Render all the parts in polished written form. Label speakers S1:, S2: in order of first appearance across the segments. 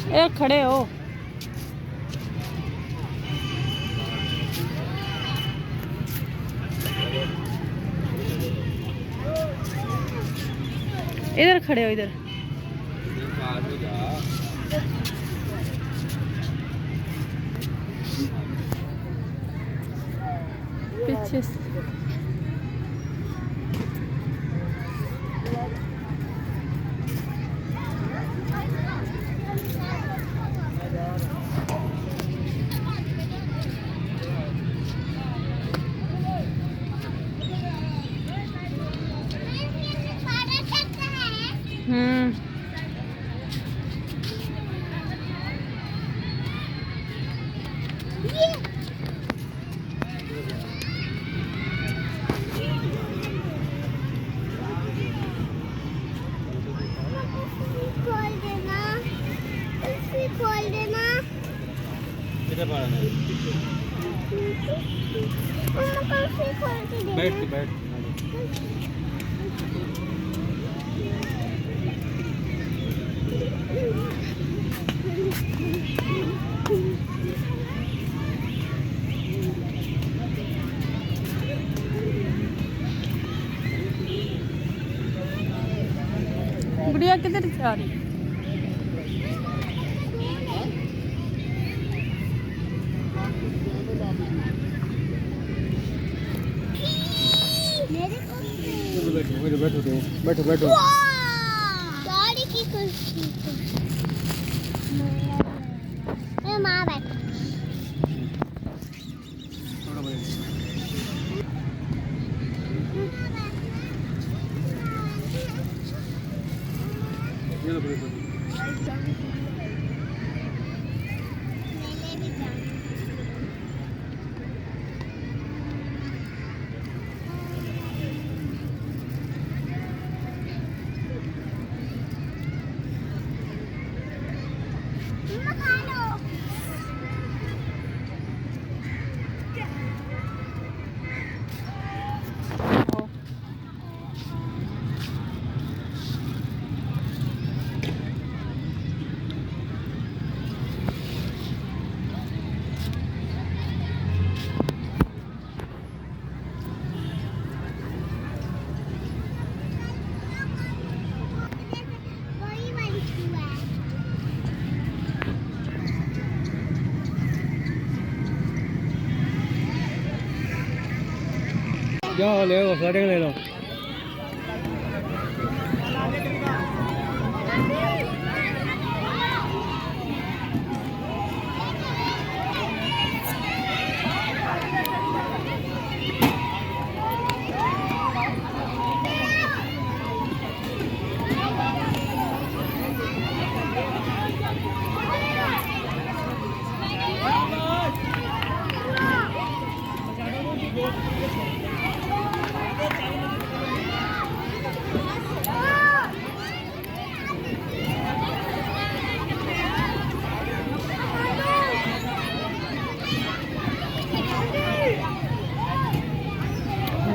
S1: ए खड़े हो। इधर खड़े हो इधर। पीछे से खोल देना। बैठ बैठ गुड़िया किधर जा रही? बैठो बैठो बैठो। गाड़ी की कुर्सी पे माँ बैठ। जाओ ले लो, स्लाइडिंग ले लो।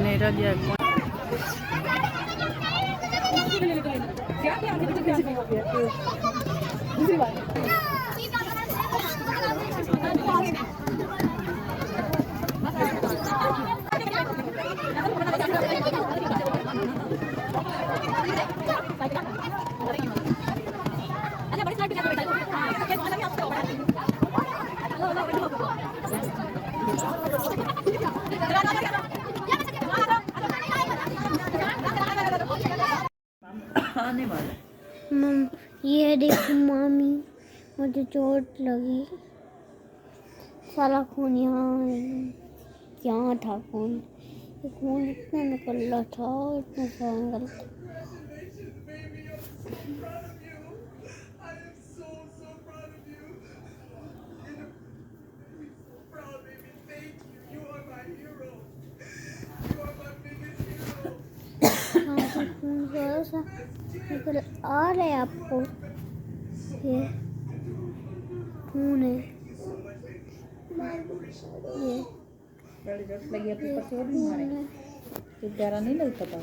S1: मेरा दिया दूसरी बात आने वाला। ये देखो मामी, मुझे चोट लगी। सारा खून यहाँ था। खून इतना निकल रहा था, इतना सारा निकल रहा था। निकल आ रहा है आपको, ये खून है, ये
S2: काली चोट लगी है तो ऊपर से और भी मारे तो प्यारा नहीं लगता था।